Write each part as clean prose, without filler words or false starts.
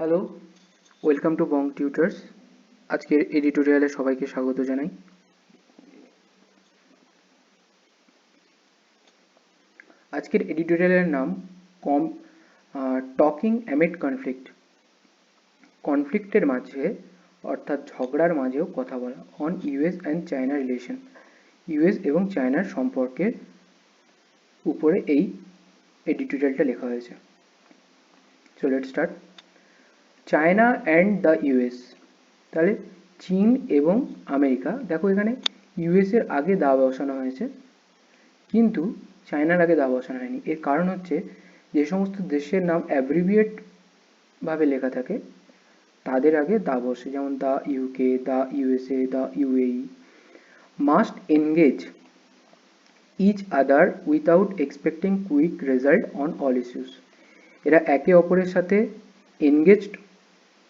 Hello, welcome to Bong tutors. আজকের এডিটোরিয়ালে সবাইকে স্বাগত জানাই। আজকের এডিটোরিয়ালের নাম কম টকিং অ্যামিড কনফ্লিক্ট। কনফ্লিক্টের মাঝে অর্থাৎ ঝগড়ার মাঝেও কথা বলা on US and China relation. US এবং চায়নার সম্পর্কের উপরে এই এডিটোরিয়ালটা লেখা হয়েছে। So let's start. China and the US, তাহলে চীন এবং আমেরিকা। দেখো এখানে ইউএসের আগে দা বসানো হয়েছে, কিন্তু চায়নার আগে দা বসানো হয়নি। এর কারণ হচ্ছে যে সমস্ত দেশের নাম অ্যাব্রিভিয়েট ভাবে লেখা থাকে তাদের আগে দা বসে, যেমন the UK, the USA, the UAE. Must engage each other without expecting quick result on all issues. এরা একে অপরের সাথে এনগেজড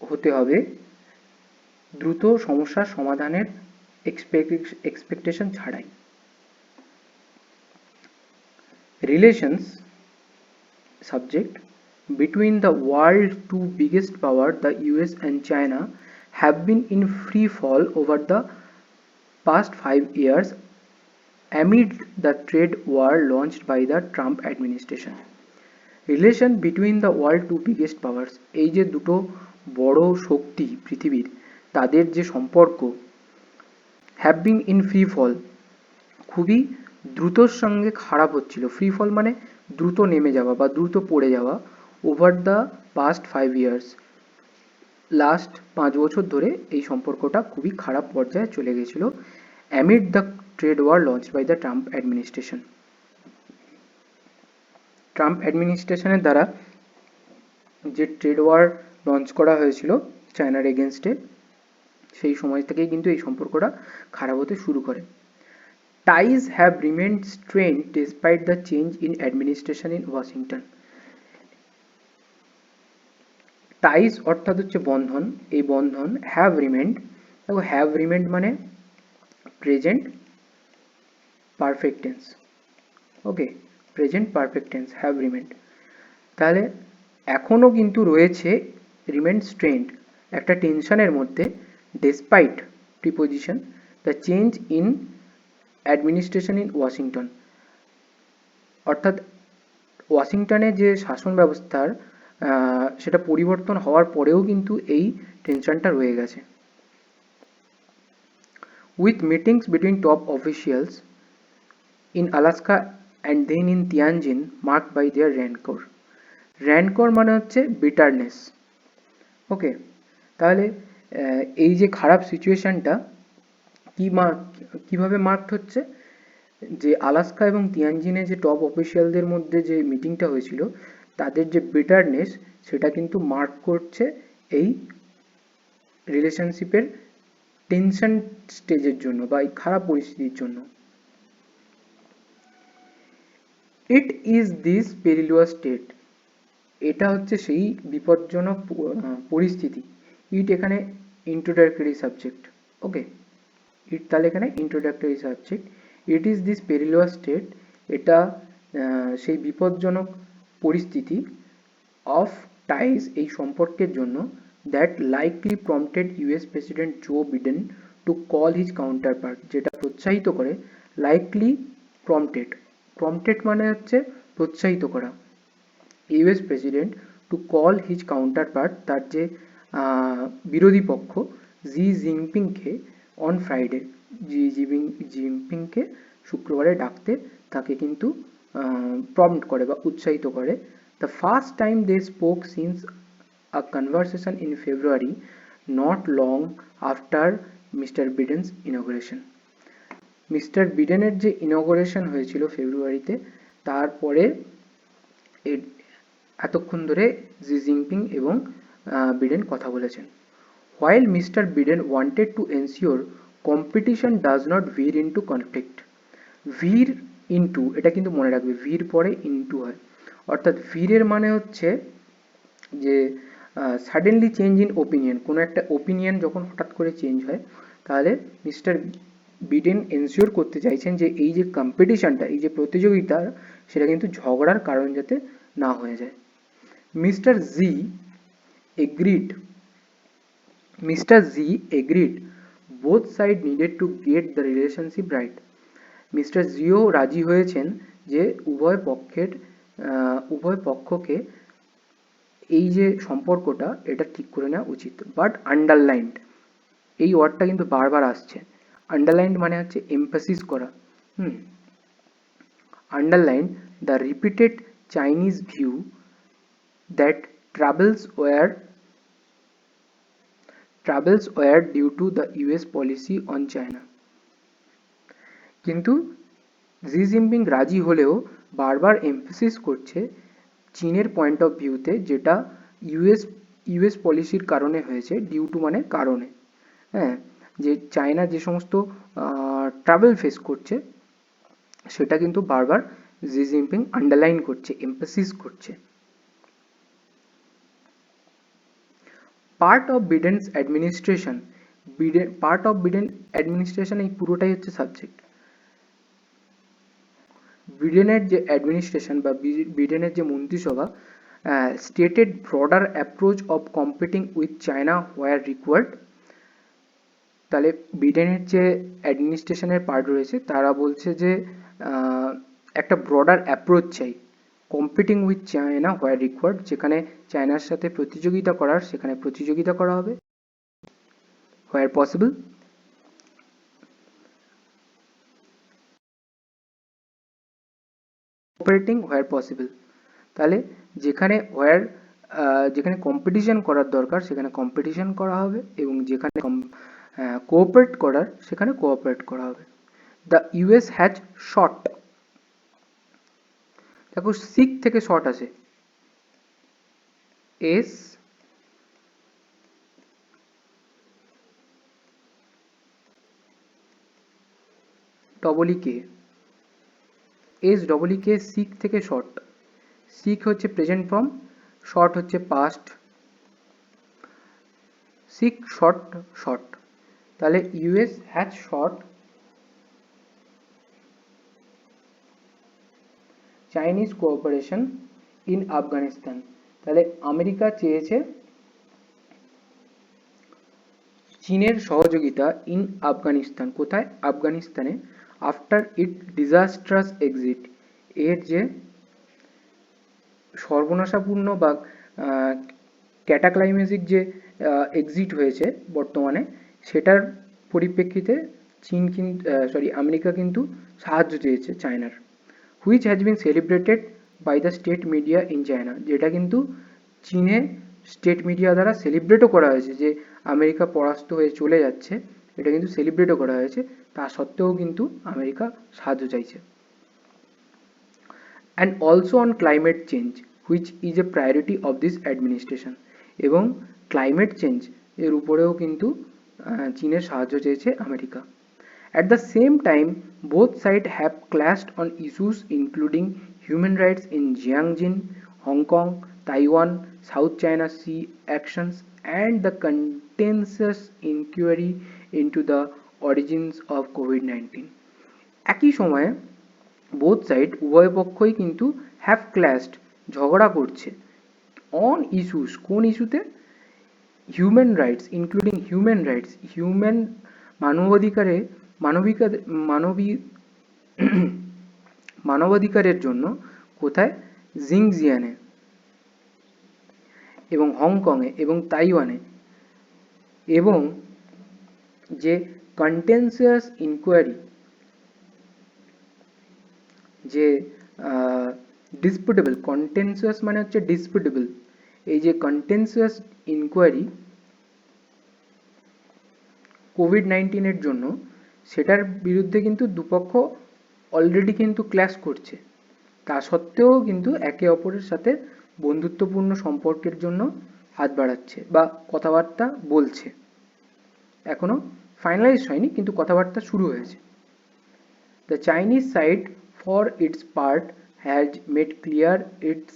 হতে হবে দ্রুত সমস্যার সমাধানের এক্সপেকটেশন ছাড়াই। Relations subject between the world's two biggest powers, the US and China, have been in free fall over the past 5 years amid the trade war launched by the Trump administration. Relation between the world two biggest powers, এই যে দুটো বড় শক্তি পৃথিবীর, তাদের যে সম্পর্ক, have been in free fall, খুবই দ্রুতর সঙ্গে খারাপ হচ্ছিল। ফ্রি ফল মানে দ্রুত নেমে যাওয়া বা দ্রুত পড়ে যাওয়া। Over the past 5 years, last 5 বছর ধরে এই সম্পর্কটা খুবই খারাপ পর্যায়ে চলে গেছিল। Amid the trade war launch by the Trump administration. Trump অ্যাডমিনিস্ট্রেশনের দ্বারা যে ট্রেড ওয়ার লঞ্চ করা হয়েছিল চায়নার এগেনস্টে, সেই সময় থেকেই কিন্তু এই সম্পর্কটা খারাপ হতে শুরু করে। Ties have remained strained despite the change in administration in Washington. Ties অর্থাৎ হচ্ছে বন্ধন, এই বন্ধন have remained, দেখো have remained মানে present perfect tense. Okay, present perfect tense have remained। তাহলে এখনও কিন্তু রয়েছে রিমেন্ড স্ট্রেন্ড, একটা টেনশনের মধ্যে, despite preposition, the change in administration in Washington, অর্থাৎ ওয়াশিংটনে যে শাসন ব্যবস্থার সেটা পরিবর্তন হওয়ার পরেও কিন্তু এই টেনশনটা রয়ে গেছে। With meetings between top officials in Alaska and then in Tianjin marked by their rancour. Rancour মানে হচ্ছে বিটারনেস। ওকে, তাহলে এই যে খারাপ সিচুয়েশনটা কিভাবে মার্কড হচ্ছে, যে আলাস্কা এবং তিয়ানজিনে যে টপ অফিসিয়ালদের মধ্যে যে মিটিংটা হয়েছিল তাদের যে বিটারনেস, সেটা কিন্তু মার্ক করছে এই রিলেশনশিপের টেনশন স্টেজের জন্য বা এই খারাপ পরিস্থিতির জন্য। ইট ইজ দিস পেরিলিয়াস স্টেট, এটা হচ্ছে সেই বিপজ্জনক পরিস্থিতি। ইট এখানে ইন্ট্রোডাক্টরি সাবজেক্ট। ওকে, ইট তাহলে এখানে introductory subject. It is this perilous state, এটা সেই বিপজ্জনক পরিস্থিতি অফ টাইজ, এই সম্পর্কের জন্য, that likely prompted US president Joe Biden to call his counterpart, যেটা প্রোৎসাহিত করে, লাইকলি প্রম্পটেড, প্রম্পটেড মানে হচ্ছে প্রোৎসাহিত করা, US president two call his counterpart, তার যে বিরোধী পক্ষ জি জিনপিংকে অন ফ্রাইডে, জিনপিংকে শুক্রবারে ডাকতে তাকে কিন্তু প্রম্পট করে বা উৎসাহিত করে। The first time they spoke since a conversation in February, not long after Mr Biden's inauguration. Mr বিডেনের যে ইনগ্রেশন হয়েছিল ফেব্রুয়ারিতে, তারপরে এতক্ষণ ধরে জি জিনপিং এবং বিডেন কথা বলেছেন। While mister Biden wanted to ensure competition does not ভির ইন্টু কনফ্লিক্ট। ভির ইন্টু, এটা কিন্তু মনে রাখবে, ভির পরে ইন্টু হয়, অর্থাৎ ভিরের মানে হচ্ছে যে সাডেনলি চেঞ্জ ইন ওপিনিয়ন, কোনো একটা ওপিনিয়ন যখন হঠাৎ করে চেঞ্জ হয়, তাহলে মিস্টার বিডেন এনশিওর করতে চাইছেন যে এই যে কম্পিটিশনটা, এই যে প্রতিযোগিতা, সেটা কিন্তু ঝগড়ার কারণ যাতে না হয়ে যায়। Mr. Z agreed. Mr. Z agreed. Both sides needed to get the relationship right. Mister Jio রাজি হয়েছেন যে উভয় পক্ষকে এই যে সম্পর্কটা এটা ঠিক করে নেওয়া উচিত, বাট আন্ডারলাইন্ড, এই ওয়ার্ডটা কিন্তু বারবার আসছে। আন্ডারলাইন্ড মানে হচ্ছে এমফাসিস করা। Underlined the repeated Chinese view that troubles were due to the US policy on China. কিন্তু জি জিনপিং রাজি হলেও বারবার এমফেসিস করছে চীনের পয়েন্ট অফ ভিউতে, যেটা ইউএস পলিসির কারণে হয়েছে। ডিউ টু মানে কারণে, হ্যাঁ, যে চায়না যে সমস্ত ট্রাভেল ফেস করছে সেটা কিন্তু বারবার জি জিনপিং আন্ডারলাইন করছে, এমফেসিস করছে। পার্ট অফ বিডেনস অ্যাডমিনিস্ট্রেশন, এই পুরোটাই হচ্ছে সাবজেক্ট। বিডেনের যে অ্যাডমিনিস্ট্রেশন বা বিডেনের যে মন্ত্রিসভা stated broader approach of competing with China where required. তাহলে বিডেনের যে অ্যাডমিনিস্ট্রেশনের পার্ট রয়েছে তারা বলছে যে একটা ব্রডার অ্যাপ্রোচ চাই, competing with China where required, যেখানে চায়নার সাথে প্রতিযোগিতা করার সেখানে প্রতিযোগিতা করা হবে, হোয়ার পসিবল, কোঅপারেটিং হোয়ার পসিবল। তাহলে যেখানে কম্পিটিশন করার দরকার সেখানে কম্পিটিশন করা হবে, এবং যেখানে কোঅপারেট করার সেখানে কোঅপারেট করা হবে। দ্য ইউএস হ্যাজ শট, দেখো সিক থেকে শর্ট আছে, এস ডবল ই কে, সিক থেকে শর্ট। সিক হচ্ছে প্রেজেন্ট ফর্ম, শর্ট হচ্ছে পাস্ট। সিক শর্ট, তাহলে US has short Chinese cooperation in Afghanistan. তাহলে আমেরিকা চেয়েছে চীনের সহযোগিতা ইন আফগানিস্তান, কোথায়? আফগানিস্তানে। আফটার ইট ডিজাস্ট্রাস এক্সিট, এর যে সর্বনাশাপূর্ণ বা ক্যাটাক্লাইমেটিক যে এক্সিট হয়েছে বর্তমানে, সেটার পরিপ্রেক্ষিতে আমেরিকা কিন্তু সাহায্য চেয়েছে চায়নার। Which has been celebrated by the state media in China, যেটা কিন্তু চীনে স্টেট মিডিয়া দ্বারা সেলিব্রেটও করা হয়েছে, যে আমেরিকা পরাস্ত হয়ে চলে যাচ্ছে, এটা কিন্তু সেলিব্রেটও করা হয়েছে। তা সত্ত্বেও কিন্তু আমেরিকা সাহায্য চাইছে। And also on climate change which is a priority of this administration, এবং ক্লাইমেট চেঞ্জ এর উপরেও কিন্তু চীনের সাহায্য চেয়েছে America. At the same time, both sides have clashed on issues including human rights in Xinjiang, Hong Kong, Taiwan, South China Sea actions, and the contentious inquiry into the origins of COVID-19. একই সময়ে both side, উভয় পক্ষই কিন্তু have ক্ল্যাশড, ঝগড়া করছে, on issues, কোন ইস্যুতে? Human rights, including human rights, মানবাধিকারে মানবাধিকারের জন্য, কোথায়? জিনজিয়ানে এবং হংকংয়ে এবং তাইওয়ানে। এবং যে কন্টেনশিয়াস ইনকোয়ারি, যে ডিসপুটেবল, কন্টেনশিয়াস মানে হচ্ছে ডিসপুটেবল, এই যে কন্টেনশিয়াস ইনকোয়ারি কোভিড-19 জন্য, সেটার বিরুদ্ধে কিন্তু দুপক্ষ অলরেডি কিন্তু ক্ল্যাশ করছে। তা সত্ত্বেও কিন্তু একে অপরের সাথে বন্ধুত্বপূর্ণ সম্পর্কের জন্য হাত বাড়াচ্ছে বা কথাবার্তা বলছে। এখনো ফাইনালাইজ হয়নি, কিন্তু কথাবার্তা শুরু হয়েছে। The Chinese side for its part has made clear it's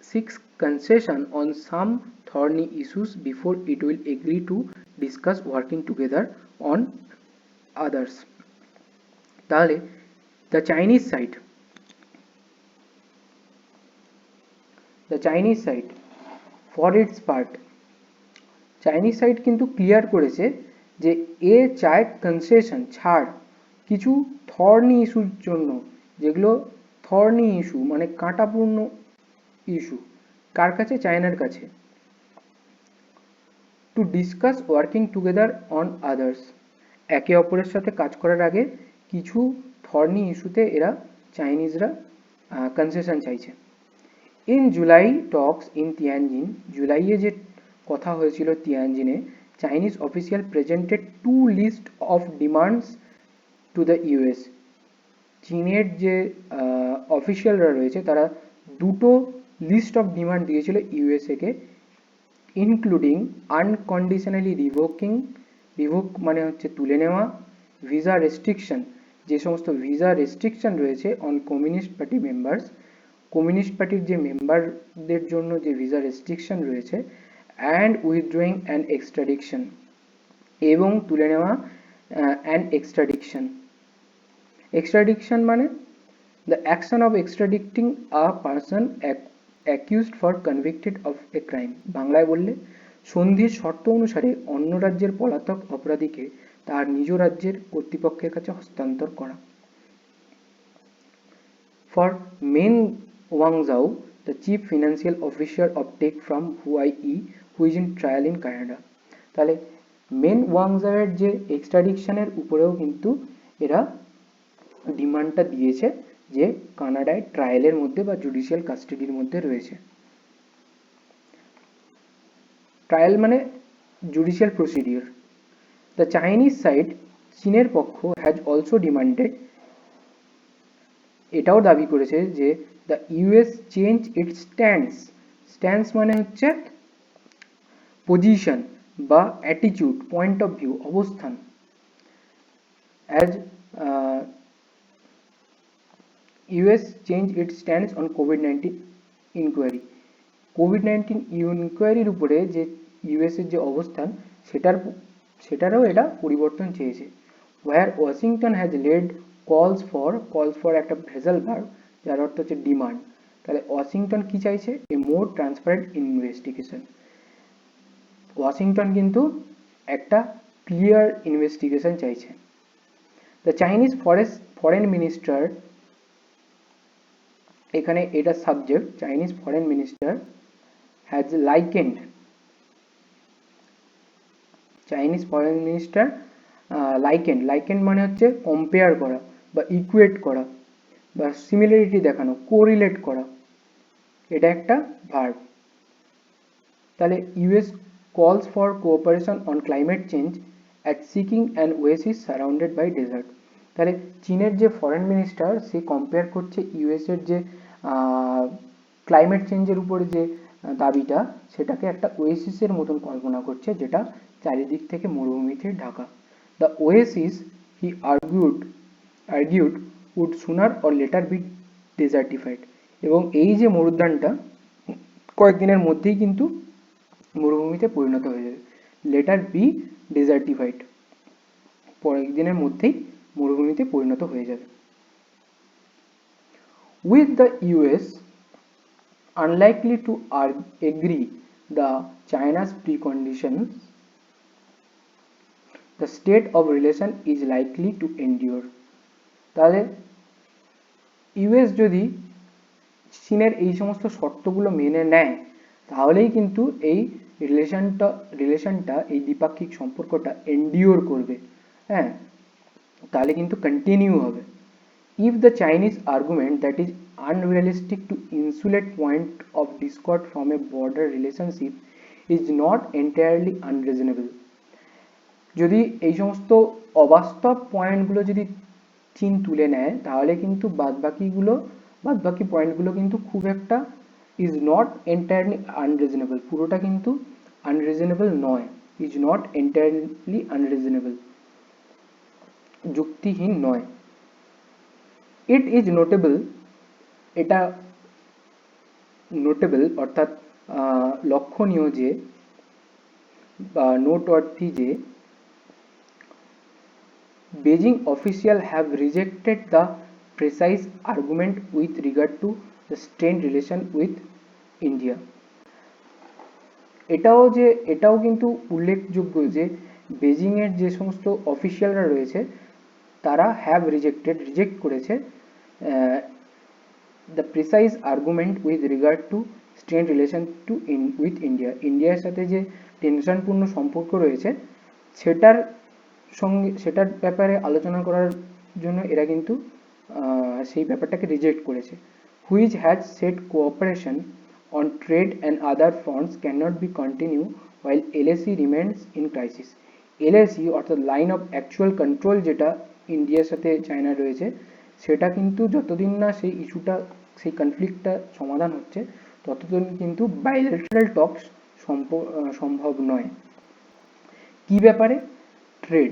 seeks concession on some thorny issues before it will agree to discuss working together on others. তাহলে the Chinese side for its part Chinese side কিন্তু clear করেছে যে এ চায় concession, ছাড় কিছু thorny ইস্যুর জন্য, যেগুলো থর্নি ইস্যু মানে কাঁটাপূর্ণ ইস্যু। কার কাছে? চায়নার কাছে। To discuss working together on others, একে অপরের সাথে কাজ করার আগে কিছু থর্নি ইস্যুতে এরা চাইনিজরা কনসেশন চাইছে। In July talks in Tianjin, জুলাইয়ে যে কথা হয়েছিল তিয়ানজিনে, Chinese official presented to list of demands to the US. চীনের যে অফিসিয়ালরা রয়েছে তারা দুটো লিস্ট অফ ডিমান্ড দিয়েছিল ইউএসএ-কে, ইনক্লুডিং আনকন্ডিশনালি রিভোক মানে হচ্ছে তুলে নেওয়া, ভিসা রেস্ট্রিকশন, যে সমস্ত ভিসা রেস্ট্রিকশন রয়েছে on communist party members, communist পার্টির যে মেম্বারদের জন্য যে ভিসা রেস্ট্রিকশন রয়েছে, অ্যান্ড উইথড্রয়িং অ্যান্ড এক্সট্রাডিকশন, এবং তুলে নেওয়া অ্যান্ড এক্সট্রাডিকশন। এক্সট্রাডিকশন মানে the action of extraditing a person accused for convicted of a crime. বাংলায় বললে সন্ধির শর্ত অনুসারে অন্য রাজ্যের পলাতক অপরাধীকে তার নিজ রাজ্যের কর্তৃপক্ষের কাছে হস্তান্তর করা। For Meng Wanzhou, the chief financial officer of tech from Huawei, who is in trial in Canada. তাহলে মেন ওয়াংজাওয়ের যে এক্সট্রাডিকশনের উপরেও কিন্তু এরা ডিমান্ডটা দিয়েছে, যে কানাডায় ট্রায়ালের মধ্যে বা জুডিশিয়াল কাস্টাডির মধ্যে রয়েছে। ট্রায়াল মানে judicial procedure. The Chinese side, চীনের পক্ষ, হ্যাজ অলসো ডিমান্ডেড, এটাও দাবি করেছে যে the US change its stance মানে হচ্ছে পজিশন বা অ্যাটিটিউড, পয়েন্ট অফ ভিউ, অবস্থান, as US change its stance on কোভিড-19 ইনকোয়ারি। কোভিড-19 ইনকোয়ারির উপরে যে ইউএসের যে অবস্থান সেটারও এটা পরিবর্তন চেয়েছে। War Washington has led calls for একটা ভেজাল ভার্ব, যার অর্থ হচ্ছে ডিমান্ড। তাহলে ওয়াশিংটন কি চাইছে? A more transparent investigation. Washington কিন্তু একটা ক্লিয়ার ইনভেস্টিগেশন চাইছে। দ্য চাইনিজ ফরেন মিনিস্টার, এখানে এটা subject, Chinese foreign minister has likened, Chinese foreign minister likened মানে হচ্ছে কম্পেয়ার করা বা ইকুয়েট করা বা সিমিলারিটি দেখানো, কোরিলেট করা, এটা একটা ভার্ব। তাহলে US calls for cooperation on climate change at seeking an oasis surrounded by desert. তাহলে চীনের যে ফরেন মিনিস্টার সে কম্পেয়ার করছে ইউএসের যে ক্লাইমেট চেঞ্জের উপরে যে দাবিটা, সেটাকে একটা ওয়েসিসের মতন কল্পনা করছে, যেটা চারিদিক থেকে মরুভূমিতে ঢাকা। The oasis, he argued would sooner or later be desertified. এবং এই যে মরুদ্যানটা কয়েকদিনের মধ্যেই কিন্তু মরুভূমিতে পরিণত হয়ে যাবে। লেটার বি ডেজার্টিফাইড, পরের দিনের মধ্যেই মরুভূমিতে পরিণত হয়ে যাবে। With the US unlikely to agree the China's preconditions, the state of relation is likely to endure. তাহলে ইউএস যদি চীনের এই সমস্ত শর্তগুলো মেনে নেয়, তাহলেই কিন্তু এই রিলেশনটা এই দ্বিপাক্ষিক সম্পর্কটা এন্ডিওর করবে, হ্যাঁ, তাহলে কিন্তু কন্টিনিউ হবে। If the Chinese argument that is unrealistic to insulate point of discord from a border relationship is not entirely unreasonable, যদি এই সমস্ত অবাস্তব পয়েন্টগুলো যদি চীন তুলে নেয়, তাহলে কিন্তু বাদবাকি পয়েন্টগুলো কিন্তু খুব একটা ইজ নট এন্টায়ারলি আনরিজনেবল, পুরোটা কিন্তু আনরিজনেবল নয়, ইজ নট এন্টায়ারলি আনরিজনেবল, যুক্তিহীন নয়। ইট ইজ নোটেবল, এটা নোটেবল অর্থাৎ লক্ষণীয় যে বা নোটওয়ার্থি যে Beijing official have rejected the precise argument with regard to the স্ট্রেন্ড relation with India. এটাও কিন্তু উল্লেখযোগ্য যে বেজিংয়ের যে সমস্ত অফিসিয়ালরা রয়েছে তারা রিজেক্ট করেছে the precise argument with regard to strain relation with ইন্ডিয়ার সাথে যে টেনশনপূর্ণ সম্পর্ক রয়েছে সেটার ব্যাপারে আলোচনা করার জন্য এরা কিন্তু সেই ব্যাপারটাকে রিজেক্ট করেছে, which has set cooperation on trade and other fronts can not be continue while LAC remains in crisis. LAC অর্থাৎ লাইন অফ অ্যাকচুয়াল কন্ট্রোল যেটা ইন্ডিয়ার সাথে চায়না রয়েছে সেটা কিন্তু যতদিন না সেই কনফ্লিক্টটা সমাধান হচ্ছে ততদিন কিন্তু বাইলেটারাল টক্স সম্ভব নয়। কি ব্যাপারে? ট্রেড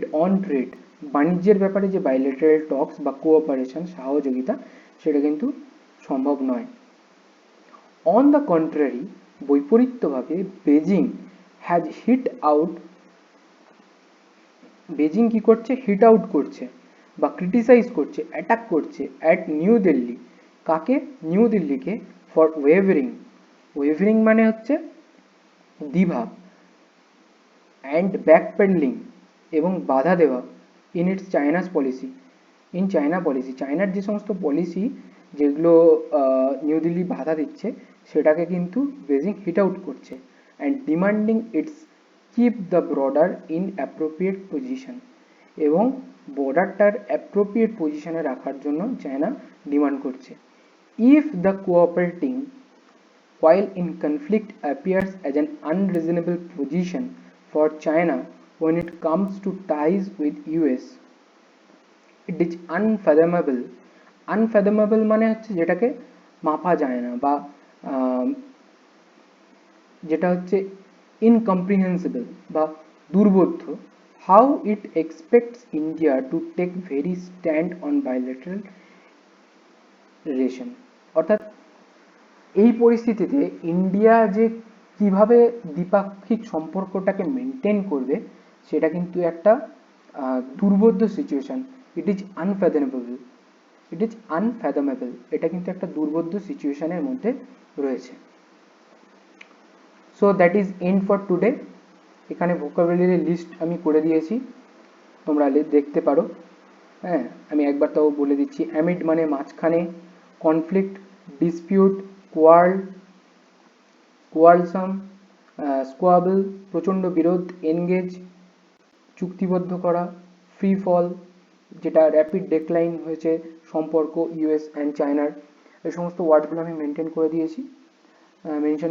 বাণিজ্যের ব্যাপারে যে বাইলেটারাল টক্স বা কোঅপারেশন সহযোগিতা সেটা কিন্তু সম্ভব নয়। অন দ্য কন্ট্রারি, বৈপরীত্যভাবে বেজিং কি করছে? হিট আউট করছে বা ক্রিটিসাইজ করছে, অ্যাটাক করছে অ্যাট নিউ দিল্লি। কাকে? নিউ দিল্লিকে, ফর ওয়েভারিং মানে হচ্ছে দ্বিধা, অ্যান্ড ব্যাকপ্যাডলিং এবং বাধা দেওয়া ইন চায়না পলিসি। চায়নার যে সমস্ত পলিসি যেগুলো নিউ দিল্লি বাধা দিচ্ছে সেটাকে কিন্তু বেজিং হিট আউট করছে, and demanding it's keep the border in appropriate position, এবং বর্ডারটার অ্যাপ্রোপ্রিয়েট পজিশনে রাখার জন্য চায়না ডিমান্ড করছে। If the cooperating while in conflict appears as an unreasonable position for China when it comes to ties with US, it is unfathomable. Unfathomable মানে হচ্ছে যেটাকে মাপা যায় না বা যেটা হচ্ছে incomprehensible বা দুর্বোধ্য, how it expects India to take very stand on bilateral relation। অর্থাৎ এই পরিস্থিতিতে ইন্ডিয়া যে কিভাবে দ্বিপাক্ষিক সম্পর্কটাকে মেনটেন করবে সেটা কিন্তু একটা দুর্বোধ্য সিচুয়েশন। ইট ইজ আনফ্যাথমেবল, এটা কিন্তু একটা দুর্বোধ্য সিচুয়েশনের মধ্যে রয়েছে। So that is end for today. এখানে ভোকাবুলারি লিস্ট আমি করে দিয়েছি, তোমরা দেখতে পারো। হ্যাঁ, আমি একবার তাও বলে দিচ্ছি। অ্যামিড মানে মাঝখানে, কনফ্লিক্ট, ডিসপিউট, কোয়ালসাম, স্কোয়াবল প্রচণ্ড বিরোধ, এনগেজ চুক্তিবদ্ধ করা, ফ্রি ফল যেটা র্যাপিড ডেক্লাইন হয়েছে সম্পর্ক ইউএস অ্যান্ড চায়নার। এই সমস্ত ওয়ার্ডগুলো আমি মেনশন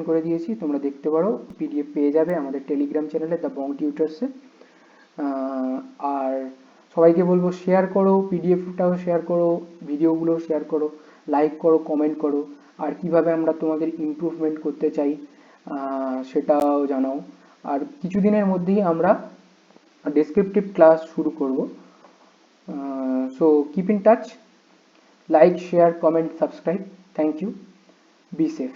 করে দিয়েছি, তোমরা দেখতে পারো, পিডিএফ পেয়ে যাবে আমাদের টেলিগ্রাম চ্যানেলে দ্য বং টিউটার্সে। আর সবাইকে বলবো শেয়ার করো, পিডিএফটাও শেয়ার করো, ভিডিওগুলো শেয়ার করো, লাইক করো, কমেন্ট করো, আর কিভাবে আমরা তোমাদের ইমপ্রুভমেন্ট করতে চাই সেটাও জানাও। আর কিছুদিনের মধ্যেই আমরা ডেসক্রিপটিভ ক্লাস শুরু করব। So keep in touch, like, share, comment, subscribe. Thank you, be safe.